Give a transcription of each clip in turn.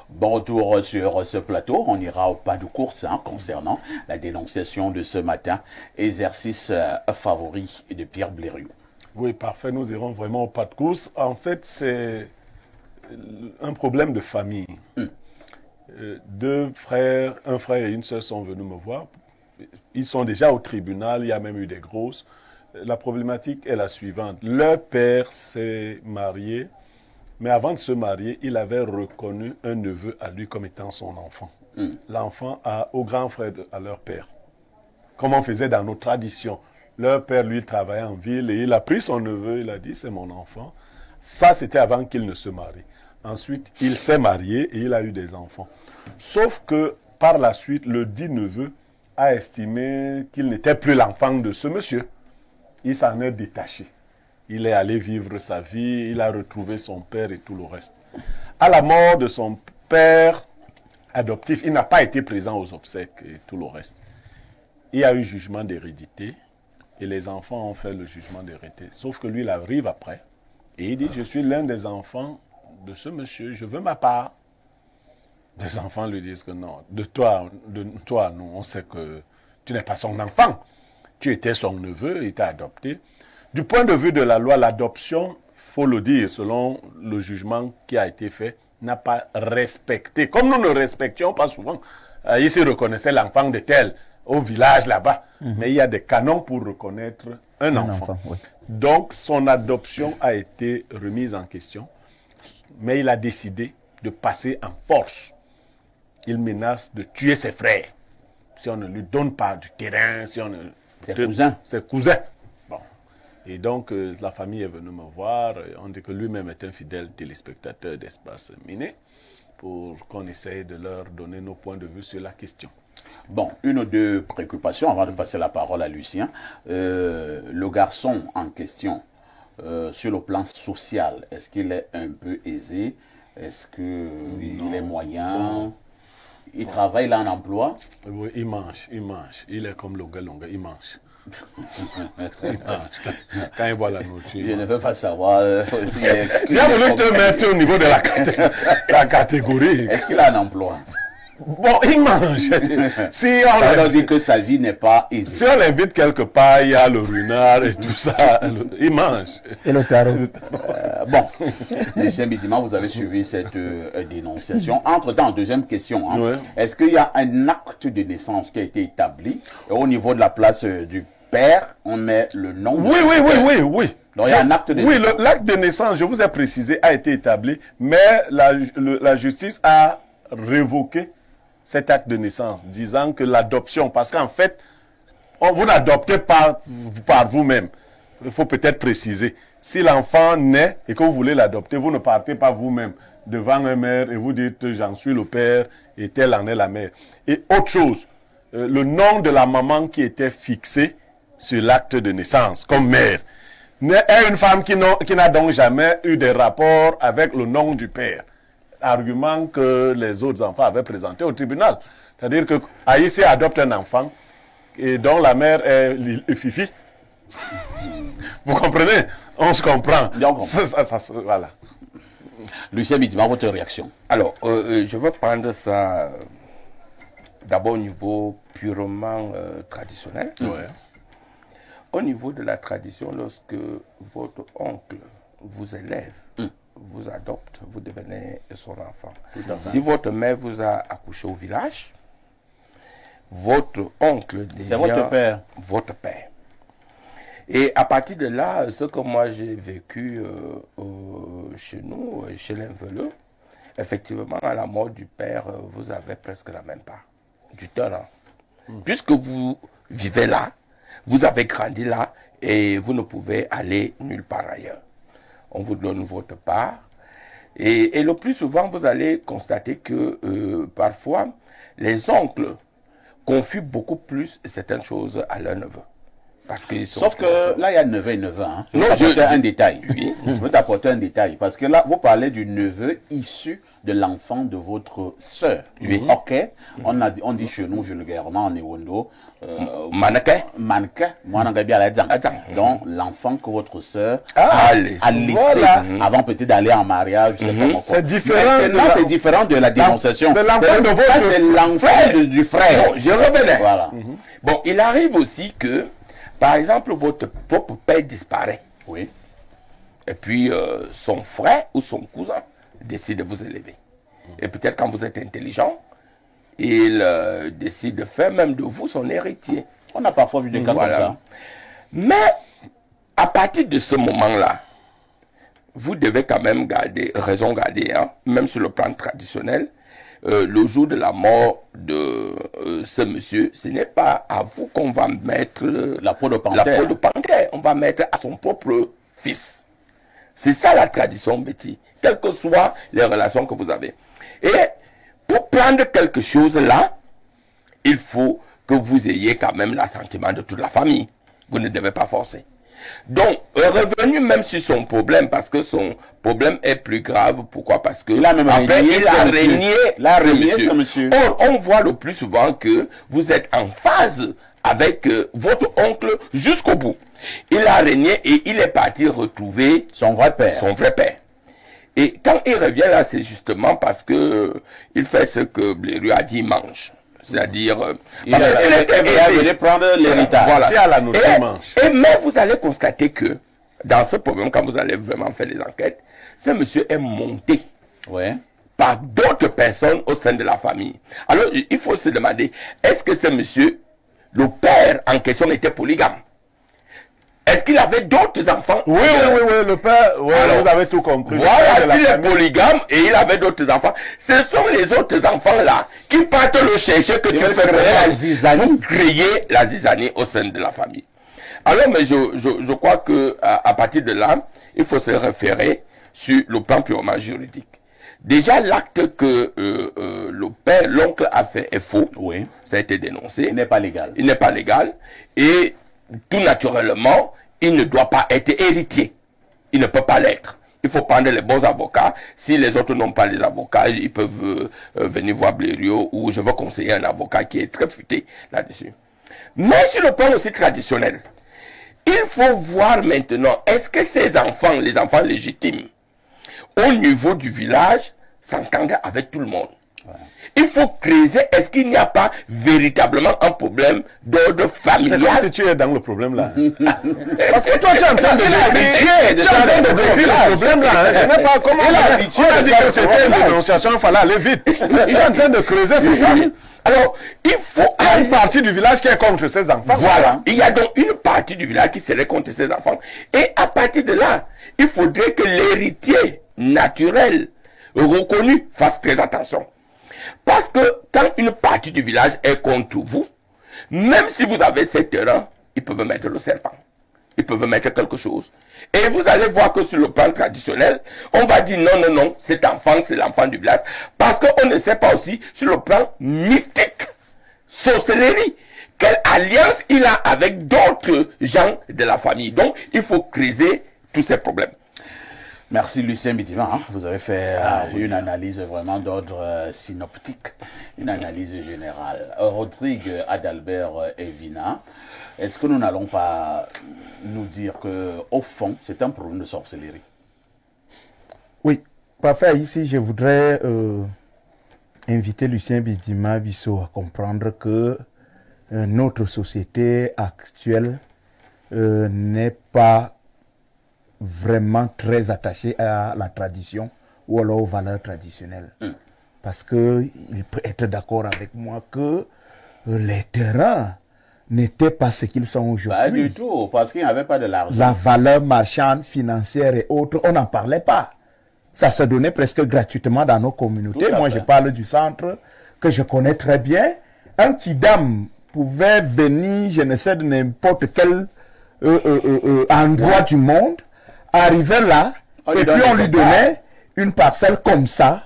Bon retour sur ce plateau. On ira au pas de course concernant la dénonciation de ce matin. Exercice favori de Pierre Blériot. Oui, parfait. Nous irons vraiment au pas de course. En fait, c'est un problème de famille. Deux frères, un frère et une sœur sont venus me voir. Ils sont déjà au tribunal. Il y a même eu des grosses. La problématique est la suivante. Leur père s'est marié. Mais avant de se marier, il avait reconnu un neveu à lui comme étant son enfant. L'enfant au grand frère à leur père. Comme on faisait dans nos traditions. Leur père, lui, travaillait en ville et il a pris son neveu, il a dit, c'est mon enfant. Ça, c'était avant qu'il ne se marie. Ensuite, il s'est marié et il a eu des enfants. Sauf que, par la suite, le dit neveu a estimé qu'il n'était plus l'enfant de ce monsieur. Il s'en est détaché. Il est allé vivre sa vie, il a retrouvé son père et tout le reste. À la mort de son père adoptif, il n'a pas été présent aux obsèques et tout le reste. Il y a eu jugement d'hérédité et les enfants ont fait le jugement d'hérédité. Sauf que lui, il arrive après et il dit, je suis l'un des enfants de ce monsieur, je veux ma part. Les enfants lui disent que non, de toi, nous, on sait que tu n'es pas son enfant. Tu étais son neveu, il t'a adopté. Du point de vue de la loi, l'adoption, il faut le dire, selon le jugement qui a été fait, n'a pas respecté. Comme nous ne respections pas souvent, ici reconnaissait l'enfant de tel, au village là-bas. Mais il y a des canons pour reconnaître un enfant. Oui. Donc, son adoption a été remise en question, mais il a décidé de passer en force. Il menace de tuer ses frères si on ne lui donne pas du terrain, si on ne... Ses cousins. Et donc, la famille est venue me voir. On dit que lui-même est un fidèle téléspectateur d'Espace Miné pour qu'on essaye de leur donner nos points de vue sur la question. Bon, une ou deux préoccupations avant de passer la parole à Lucien. Le garçon en question, sur le plan social, est-ce qu'il est un peu aisé? Est-ce qu'il est moyen? Il travaille, il a un emploi? Oui, il mange. Il est comme le Longa, il mange. Quand il voit la nourriture. Je ne veux pas savoir. J'ai voulu te mettre au niveau de la catégorie. Est-ce qu'il a un emploi? Bon, il mange. Si on dit que sa vie n'est pas aisée. Si on l'invite quelque part, il y a le renard et tout ça. Il mange. Et le tarot. Bon, M. Bidima, vous avez suivi cette dénonciation. Entre-temps, deuxième question. Ouais. Est-ce qu'il y a un acte de naissance qui a été établi et au niveau de la place du père, on met le nom? Oui. Donc, il y a un acte de naissance. Oui, l'acte de naissance, je vous ai précisé, a été établi, mais la justice a révoqué cet acte de naissance, disant que l'adoption, parce qu'en fait, vous n'adoptez pas par vous-même. Il faut peut-être préciser. Si l'enfant naît et que vous voulez l'adopter, vous ne partez pas vous-même devant un maire et vous dites « j'en suis le père et telle en est la mère ». Et autre chose, le nom de la maman qui était fixé sur l'acte de naissance comme mère est une femme qui n'a donc jamais eu de rapport avec le nom du père. Argument que les autres enfants avaient présenté au tribunal. C'est-à-dire que Aïssi adopte un enfant et dont la mère est Fifi. Vous comprenez? On se comprend. Voilà. Lucien Bidima, votre réaction? Alors, je veux prendre ça d'abord au niveau purement traditionnel. Ouais. Au niveau de la tradition, lorsque votre oncle vous élève, vous adopte, vous devenez son enfant. Si votre mère vous a accouché au village, votre oncle devient votre père. Votre père. Et à partir de là, ce que moi j'ai vécu chez nous, chez l'Inveleux, effectivement, à la mort du père, vous avez presque la même part du terrain. Puisque vous vivez là, vous avez grandi là, et vous ne pouvez aller nulle part ailleurs. On vous donne votre part. Et le plus souvent, vous allez constater que parfois, les oncles confient beaucoup plus certaines choses à leurs neveux. Parce que Sauf que là, il y a neveu et neveu. Hein. Je Non, veux t'apporter un détail. Oui. Je veux t'apporter un détail. Parce que là, vous parlez du neveu issu de l'enfant de votre sœur. Oui. Ok. On dit chez nous vulgairement en Ewondo. Mannequin. Mannequin. Moi, on a bien la dent. Attends. Donc, l'enfant que votre sœur Ah, a laissé voilà. avant peut-être d'aller en mariage. Je sais pas comment. C'est différent Maintenant, de la- c'est différent de la dénonciation. de l'enfant de votre Ça, c'est l'enfant du frère. Non, je revenais. Voilà. Bon, il arrive aussi que, par exemple, votre propre père disparaît. Oui. Et puis, son frère ou son cousin décide de vous élever. Et peut-être quand vous êtes intelligent, il décide de faire même de vous son héritier. On a parfois vu des cas Voilà. comme ça. Mais, à partir de ce moment-là, vous devez quand même raison garder, hein, même sur le plan traditionnel, le jour de la mort de ce monsieur, ce n'est pas à vous qu'on va mettre La peau de la panthère. peau de panthère. On va mettre à son propre fils. C'est ça la tradition, Betty, quelles que soient les relations que vous avez. Et pour prendre quelque chose là, il faut que vous ayez quand même l'assentiment de toute la famille. Vous ne devez pas forcer. Donc, revenu même sur son problème, parce que son problème est plus grave. Pourquoi? Parce que Il a même après, régné il a ce monsieur. régné Il a ce régné monsieur. ce monsieur. Or, on voit le plus souvent que vous êtes en phase avec votre oncle jusqu'au bout. Il a régné et il est parti retrouver Son vrai père. son vrai père. Et quand il revient là, c'est justement parce que il fait ce que Blériot a dit, il mange. C'est-à-dire, Il parce qu'il était aisé. allait prendre l'héritage. Voilà. C'est à la notion manche. Mais vous allez constater que dans ce problème, quand vous allez vraiment faire les enquêtes, ce monsieur est monté Ouais. par d'autres personnes au sein de la famille. Alors, il faut se demander, est-ce que ce monsieur, le père en question, était polygame? Est-ce qu'il avait d'autres enfants? Oui, le père, oui, Alors, vous avez tout compris. Le père Voilà, de la s'il est famille. polygame et il avait d'autres enfants, ce sont les autres enfants-là qui partent le chercher que tu veulent fais créer la vraiment zizanie. pour créer la zizanie au sein de la famille. Alors, mais je crois que à partir de là, il faut se référer sur le plan purement juridique. Déjà, l'acte que le père, l'oncle a fait est faux. Oui. Ça a été dénoncé. Il n'est pas légal. Il n'est pas légal. Et tout naturellement, il ne doit pas être héritier. Il ne peut pas l'être. Il faut prendre les bons avocats. Si les autres n'ont pas les avocats, ils peuvent venir voir Blériot ou je vais conseiller un avocat qui est très futé là-dessus. Mais sur le plan aussi traditionnel, il faut voir maintenant, est-ce que ces enfants, les enfants légitimes, au niveau du village, s'entendent avec tout le monde? Il faut creuser, est-ce qu'il n'y a pas véritablement un problème d'ordre C'est comme familial? si tu es dans le problème là. Parce que toi, tu es en train de l'habitué de tu es en ça train de dans le décrire village. le problème là. Hein. Je n'ai pas comment Il on a a l'habitué on a de dit ça que dans c'était le une village. dénonciation, il fallait aller vite. Tu es en train de creuser, c'est ça. Alors, il faut Il y a aller. une partie du village qui est contre ses enfants. Voilà. Il y a donc une partie du village qui serait contre ses enfants. Et à partir de là, il faudrait que l'héritier naturel reconnu fasse très attention. Parce que quand une partie du village est contre vous, même si vous avez 7 terrains, ils peuvent mettre le serpent. Ils peuvent mettre quelque chose. Et vous allez voir que sur le plan traditionnel, on va dire non, cet enfant, c'est l'enfant du village. Parce qu'on ne sait pas aussi sur le plan mystique, sorcellerie, quelle alliance il a avec d'autres gens de la famille. Donc, il faut creuser tous ces problèmes. Merci Lucien Bidivan. Hein. Vous avez fait une analyse vraiment d'ordre synoptique, une analyse générale. Rodrigue Adalbert Evina, est-ce que nous n'allons pas nous dire que au fond, c'est un problème de sorcellerie? Oui, parfait. Ici, je voudrais inviter Lucien Bidima Bissot à comprendre que notre société actuelle n'est pas vraiment très attachée à la tradition ou alors aux valeurs traditionnelles. Parce qu'il peut être d'accord avec moi que les terrains n'étaient pas ce qu'ils sont aujourd'hui. Pas du tout, parce qu'il n'y avait pas de l'argent. La valeur marchande, financière et autres, on n'en parlait pas. Ça se donnait presque gratuitement dans nos communautés. Tout à Moi, fait. je parle du centre que je connais très bien. Un kidam pouvait venir, je ne sais, de n'importe quel endroit du monde, arriver là, On lui et donne puis on des lui quotas. donnait une parcelle comme ça,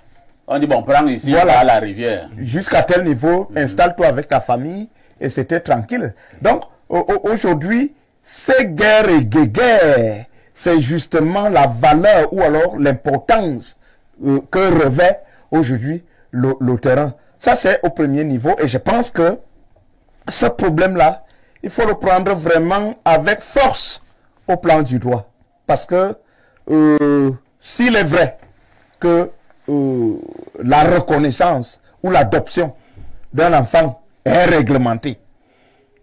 On dit, bon, prends ici, Voilà. à la rivière. jusqu'à tel niveau, installe-toi avec ta famille, et c'était tranquille. Donc, aujourd'hui, ces guerres et guéguerres, c'est justement la valeur ou alors l'importance que revêt aujourd'hui le terrain. Ça, c'est au premier niveau. Et je pense que ce problème-là, il faut le prendre vraiment avec force au plan du droit. Parce que s'il est vrai que la reconnaissance ou l'adoption d'un enfant est réglementée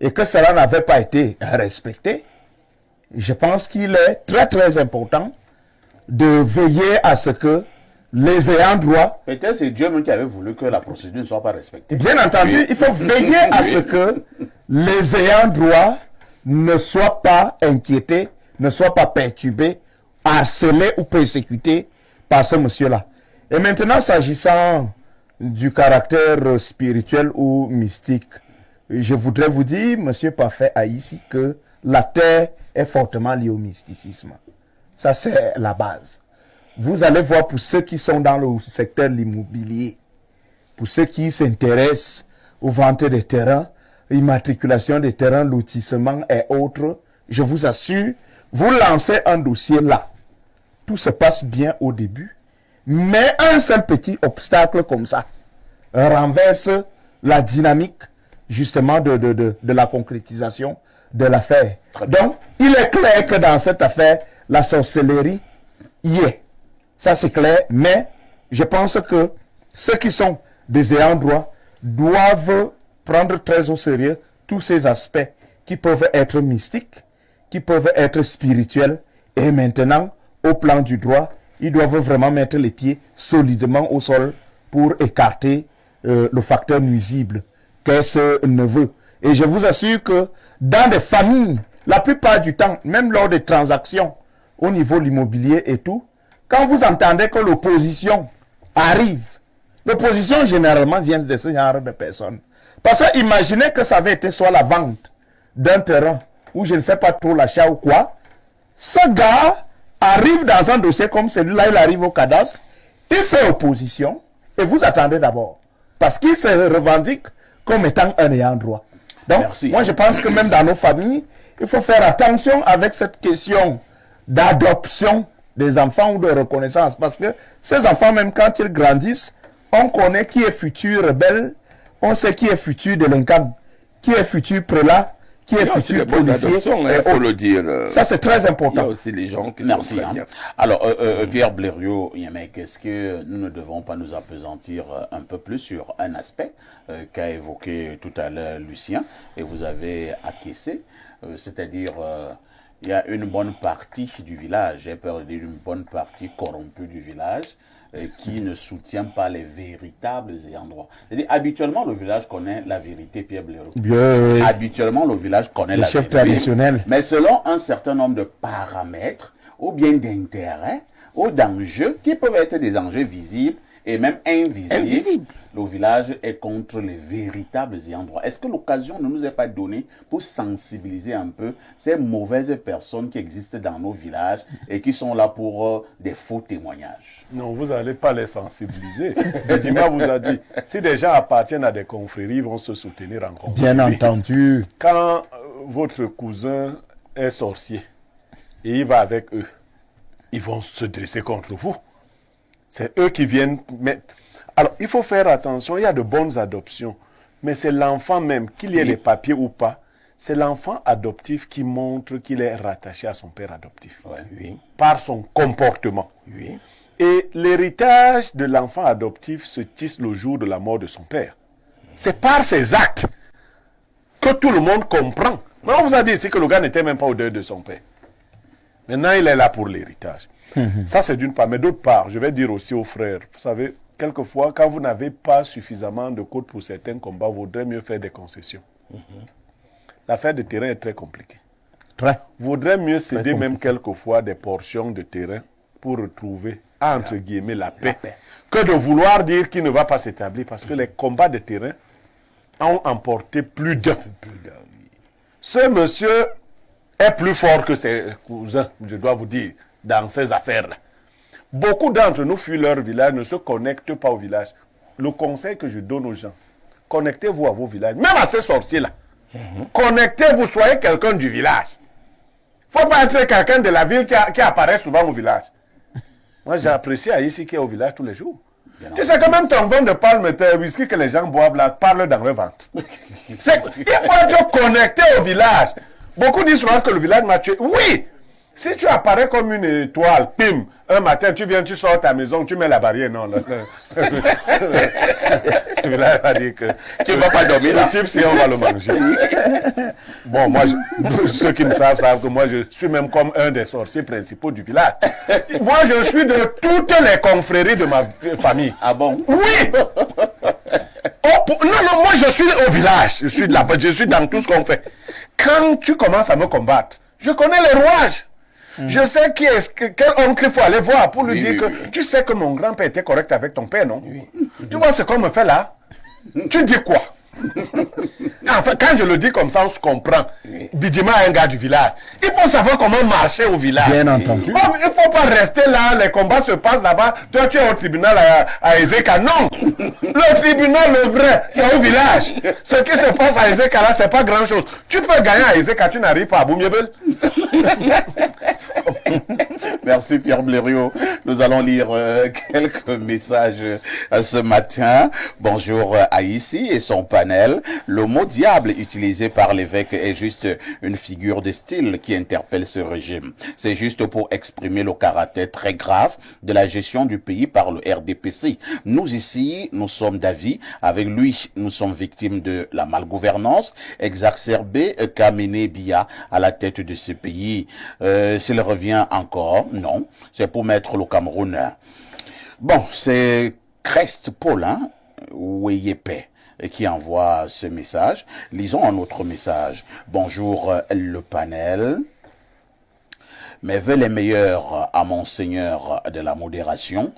et que cela n'avait pas été respecté, je pense qu'il est très très important de veiller à ce que les ayants droit... Peut-être c'est Dieu même qui avait voulu que la procédure ne soit pas respectée. Bien entendu, il faut veiller à ce que les ayants droit ne soient pas inquiétés, ne soient pas perturbés, harcelés ou persécutés par ce monsieur-là. Et maintenant, s'agissant du caractère spirituel ou mystique, je voudrais vous dire, monsieur Parfait a ici, que la terre est fortement liée au mysticisme. Ça, c'est la base. Vous allez voir pour ceux qui sont dans le secteur de l'immobilier, pour ceux qui s'intéressent aux ventes des terrains, immatriculation des terrains, lotissement et autres, je vous assure, vous lancez un dossier là. Tout se passe bien au début, mais un seul petit obstacle comme ça renverse la dynamique justement de la concrétisation de l'affaire. Donc, il est clair que dans cette affaire, la sorcellerie y est. Ça, c'est clair, mais je pense que ceux qui sont des ayants droit doivent prendre très au sérieux tous ces aspects qui peuvent être mystiques, qui peuvent être spirituels, et maintenant, au plan du droit, ils doivent vraiment mettre les pieds solidement au sol pour écarter le facteur nuisible qu'est ce neveu. Et je vous assure que dans des familles, la plupart du temps, même lors des transactions au niveau de l'immobilier et tout, quand vous entendez que l'opposition arrive, l'opposition généralement vient de ce genre de personnes. Parce que imaginez que ça avait été soit la vente d'un terrain ou je ne sais pas trop l'achat ou quoi, ce gars arrive dans un dossier comme celui-là, il arrive au cadastre, il fait opposition et vous attendez d'abord. Parce qu'il se revendique comme étant un ayant droit. Donc, Merci. moi je pense que même dans nos familles, il faut faire attention avec cette question d'adoption des enfants ou de reconnaissance. Parce que ces enfants, même quand ils grandissent, on connaît qui est futur rebelle, on sait qui est futur délinquant, qui est futur prélat, qui est futur policier. Il faut le dire. Ça, c'est très Il y a important. aussi les gens qui Merci. sont Hein. bien. Alors, Pierre Blériot, est-ce que nous ne devons pas nous appesantir un peu plus sur un aspect qu'a évoqué tout à l'heure Lucien, et vous avez acquiescé, c'est-à-dire il y a une bonne partie du village, j'ai peur de dire une bonne partie corrompue du village, qui ne soutient pas les véritables ayants droit. C'est-à-dire, habituellement, le village connaît la vérité, Pierre Blériot. Bien, Habituellement, le village connaît le la chef vérité. traditionnel. Mais selon un certain nombre de paramètres, ou bien d'intérêts, ou d'enjeux, qui peuvent être des enjeux visibles et même invisibles, le village est contre les véritables ayants droit. Est-ce que l'occasion ne nous est pas donnée pour sensibiliser un peu ces mauvaises personnes qui existent dans nos villages et qui sont là pour des faux témoignages? Non, vous n'allez pas les sensibiliser. Dima vous a dit, si des gens appartiennent à des confréries, ils vont se soutenir en confrérie. Bien entendu. Quand votre cousin est sorcier et il va avec eux, ils vont se dresser contre vous. C'est eux qui viennent mettre... Alors, il faut faire attention, il y a de bonnes adoptions, mais c'est l'enfant même, qu'il y ait les papiers ou pas, c'est l'enfant adoptif qui montre qu'il est rattaché à son père adoptif. Ouais. Oui, Par son comportement. oui. Et l'héritage de l'enfant adoptif se tisse le jour de la mort de son père. C'est par ses actes que tout le monde comprend. Mais on vous a dit ici que le gars n'était même pas au deuil de son père. Maintenant, il est là pour l'héritage. Ça, c'est d'une part. Mais d'autre part, je vais dire aussi aux frères, vous savez, quelquefois, quand vous n'avez pas suffisamment de côtes pour certains combats, il vaudrait mieux faire des concessions. L'affaire de terrain est très compliquée. Très. Vaudrait mieux céder même quelquefois des portions de terrain pour retrouver, entre guillemets, la paix, que de vouloir dire qu'il ne va pas s'établir, parce que les combats de terrain ont emporté plus d'un. Ce monsieur est plus fort que ses cousins, je dois vous dire, dans ces affaires-là. Beaucoup d'entre nous fuient leur village, ne se connectent pas au village. Le conseil que je donne aux gens, connectez-vous à vos villages, même à ces sorciers-là. Connectez-vous, soyez quelqu'un du village. Faut pas être quelqu'un de la ville qui apparaît souvent au village. Moi, j'apprécie Haïti qui est au village tous les jours. Tu sais que même ton vin de palme, tes whisky que les gens boivent là, parle dans le ventre. Il faut être connecté au village. Beaucoup disent souvent que le village m'a tué. Oui! Si tu apparais comme une étoile, pim, un matin, tu viens, tu sors ta maison, tu mets la barrière, non. Le village va dire que Tu ne vas pas dormir là. le type, si on va le manger. Bon, moi, ceux qui me savent que moi, je suis même comme un des sorciers principaux du village. Moi, je suis de toutes les confréries de ma famille. Ah bon? Oui! Non, moi, je suis au village. Je suis dans tout ce qu'on fait. Quand tu commences à me combattre, je connais les rouages. Je sais quel oncle il faut aller voir pour lui dire que tu sais que mon grand-père était correct avec ton père, non? Tu vois ce qu'on me fait là? Tu dis quoi? Enfin, quand je le dis comme ça, on se comprend. Bidima est un gars du village. Il faut savoir comment marcher au village. Bien entendu. Oh, il ne faut pas rester là, les combats se passent là-bas. Toi, tu es au tribunal à Ezeka. Non! Le tribunal, le vrai, c'est au village. Ce qui se passe à Ezeka, là, c'est pas grand-chose. Tu peux gagner à Ezeka, tu n'arrives pas à Boumiebel. Merci Pierre Blériot. Nous allons lire quelques messages ce matin. Bonjour à Ici et son panel. Le mot diable utilisé par l'évêque est juste une figure de style qui interpelle ce régime. C'est juste pour exprimer le caractère très grave de la gestion du pays par le RDPC. Nous ici, nous sommes d'avis. Avec lui, nous sommes victimes de la malgouvernance exacerbée qu'a mené Biya à la tête de ce pays. S'il revient encore, non, c'est pour mettre le Cameroun. Bon, c'est Crest Paulin, Ouyepe, qui envoie ce message. Lisons un autre message. Bonjour le panel. Mes vœux les meilleurs à Monseigneur de la modération.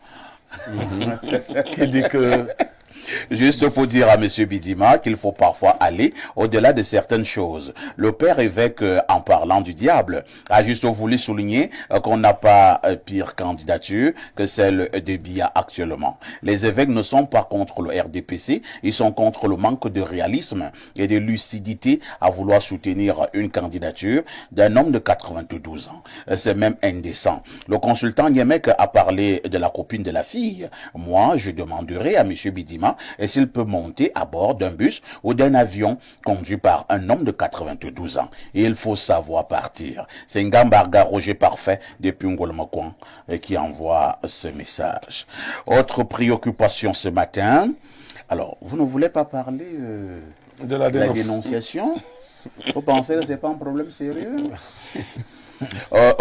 Qui dit que... Juste pour dire à M. Bidima qu'il faut parfois aller au-delà de certaines choses. Le père évêque, en parlant du diable, a juste voulu souligner qu'on n'a pas pire candidature que celle de Biya actuellement. Les évêques ne sont pas contre le RDPC, ils sont contre le manque de réalisme et de lucidité à vouloir soutenir une candidature d'un homme de 92 ans. C'est même indécent. Le consultant Niemek a parlé de la copine de la fille. Moi, je demanderai à M. Bidima et s'il peut monter à bord d'un bus ou d'un avion conduit par un homme de 92 ans. Et il faut savoir partir. C'est Ngambarga Roger Parfait depuis Ngolmakwan qui envoie ce message. Autre préoccupation ce matin. Alors, vous ne voulez pas parler de la dénonciation? Vous pensez que ce n'est pas un problème sérieux?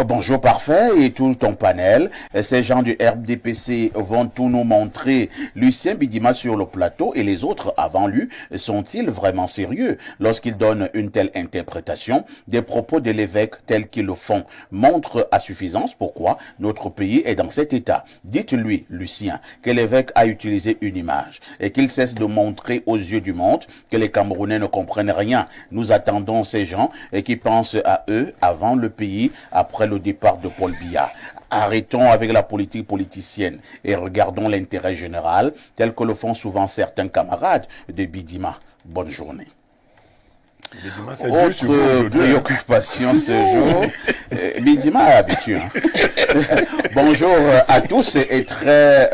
Bonjour Parfait et tout ton panel. Ces gens du RDPC vont tout nous montrer. Lucien Bidima sur le plateau et les autres avant lui sont-ils vraiment sérieux lorsqu'ils donnent une telle interprétation des propos de l'évêque tels qu'ils le font? Montre à suffisance pourquoi notre pays est dans cet état. Dites-lui, Lucien, que l'évêque a utilisé une image et qu'il cesse de montrer aux yeux du monde que les Camerounais ne comprennent rien. Nous attendons ces gens et qui pensent à eux avant le pays après le départ de Paul Biya. Arrêtons avec la politique politicienne et regardons l'intérêt général tel que le font souvent certains camarades de Bidima. Bonne journée. Autre préoccupation ce jour, Bidima est habitué. Hein? Bonjour à tous et très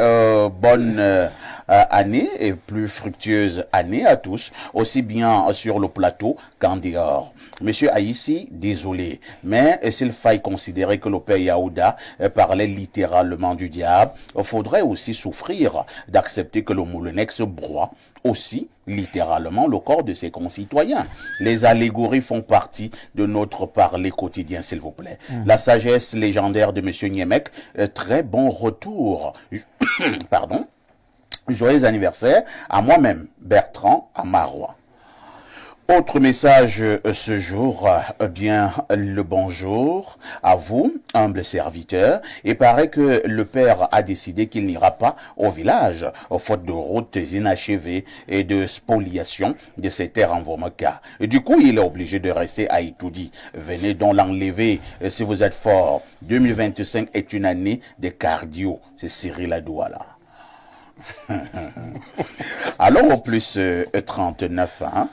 bonne année et plus fructueuse année à tous, aussi bien sur le plateau qu'en dehors. Monsieur Haïssi, désolé, mais s'il faille considérer que le père Yaouda parlait littéralement du diable, il faudrait aussi souffrir d'accepter que le Moulinex broie aussi littéralement le corps de ses concitoyens. Les allégories font partie de notre parler quotidien, s'il vous plaît. La sagesse légendaire de monsieur Niemek, très bon retour. Pardon. Joyeux anniversaire à moi-même, Bertrand Amarois. Autre message ce jour, bien le bonjour à vous, humble serviteur. Il paraît que le père a décidé qu'il n'ira pas au village, faute de routes inachevées et de spoliation de ses terres en Vomoka. Et du coup, il est obligé de rester à Itoudi. Venez donc l'enlever si vous êtes fort. 2025 est une année de cardio. C'est Cyril Adouala. Alors au plus 39, hein,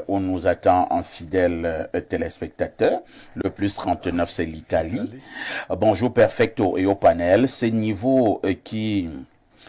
on nous attend un fidèle téléspectateur. Le plus 39, c'est l'Italie. Bonjour Perfecto et au panel.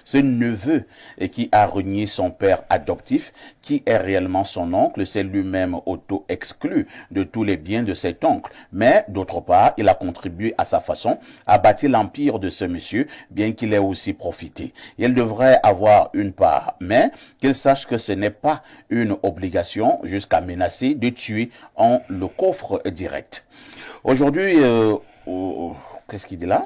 Ce neveu qui a renié son père adoptif, qui est réellement son oncle, c'est lui-même auto-exclu de tous les biens de cet oncle. Mais, d'autre part, il a contribué à sa façon à bâtir l'empire de ce monsieur, bien qu'il ait aussi profité. Il devrait avoir une part, mais qu'il sache que ce n'est pas une obligation jusqu'à menacer de tuer en le coffre direct. Aujourd'hui, qu'est-ce qu'il dit là?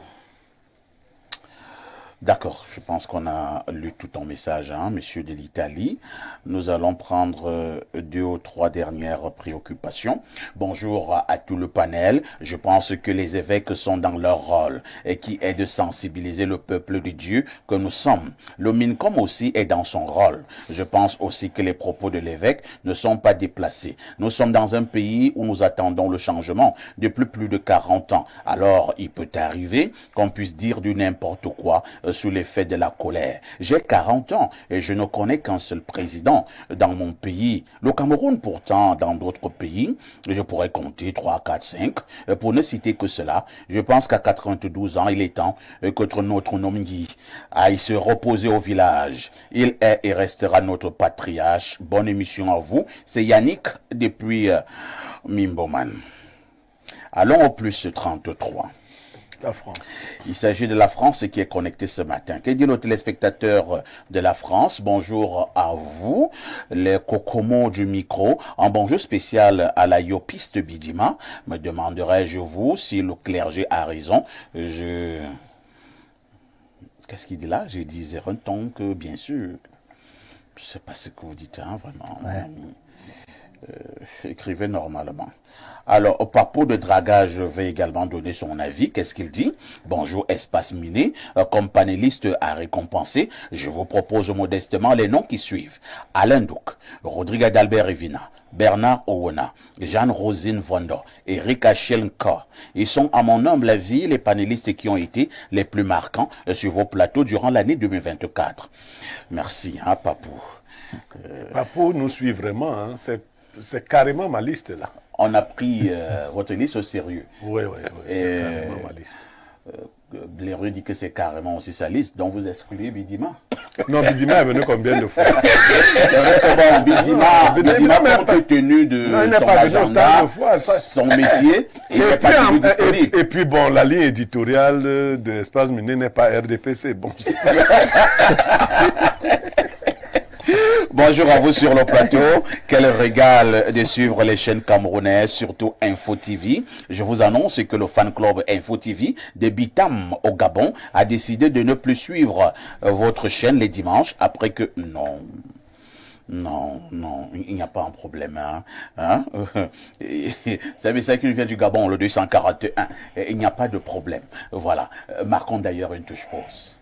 D'accord, je pense qu'on a lu tout ton message, hein, monsieur de l'Italie. Nous allons prendre 2 ou 3 dernières préoccupations. Bonjour à tout le panel. Je pense que les évêques sont dans leur rôle et qui est de sensibiliser le peuple de Dieu que nous sommes. Le MINCOM aussi est dans son rôle. Je pense aussi que les propos de l'évêque ne sont pas déplacés. Nous sommes dans un pays où nous attendons le changement depuis plus de 40 ans. Alors, il peut arriver qu'on puisse dire du n'importe quoi sous l'effet de la colère. J'ai 40 ans et je ne connais qu'un seul président dans mon pays. Le Cameroun, pourtant, dans d'autres pays, je pourrais compter 3, 4, 5. Pour ne citer que cela, je pense qu'à 92 ans, il est temps que notre Nomgui aille se reposer au village. Il est et restera notre patriarche. Bonne émission à vous. C'est Yannick depuis Mimboman. Allons au plus 33. La France. Il s'agit de la France qui est connectée ce matin. Que dit le téléspectateur de la France? Bonjour à vous, les cocomos du micro. Un bonjour spécial à la Yopiste Bidima. Me demanderais-je vous si le clergé a raison? Qu'est-ce qu'il dit là? J'ai dit Zérenton que bien sûr. Je sais pas ce que vous dites, hein, vraiment. Ouais. Écrivez normalement. Alors, Papo de Dragage va également donner son avis. Qu'est-ce qu'il dit? Bonjour, Espace Miné. Comme panéliste à récompenser, je vous propose modestement les noms qui suivent. Alain Douk, Rodrigue d'Albert Evina, Bernard Owona, Jeanne-Rosine Vondo, Eric Achelka. Ils sont, à mon humble avis, les panélistes qui ont été les plus marquants sur vos plateaux durant l'année 2024. Merci, hein, Papou. Papou nous suit vraiment, hein. C'est carrément ma liste là. On a pris votre liste au sérieux. Oui, c'est carrément ma liste. Blaireau dit que c'est carrément aussi sa liste, donc vous excluez Bidima. Non, Bidima est venu combien de fois? C'est vrai que bon, Bidima compte tenu de son agenda, son métier, il n'est pas toujours disponible. Et puis bon, la ligne éditoriale de Espace Miné n'est pas RDPC. Bon, Bonjour à vous sur le plateau. Quel régal de suivre les chaînes camerounaises, surtout Info TV. Je vous annonce que le fan club Info TV de Bitam au Gabon a décidé de ne plus suivre votre chaîne les dimanches après que... Non, il n'y a pas un problème. C'est un message qui nous vient du Gabon, le 241. Il n'y a pas de problème. Voilà. Marquons d'ailleurs une touche pause.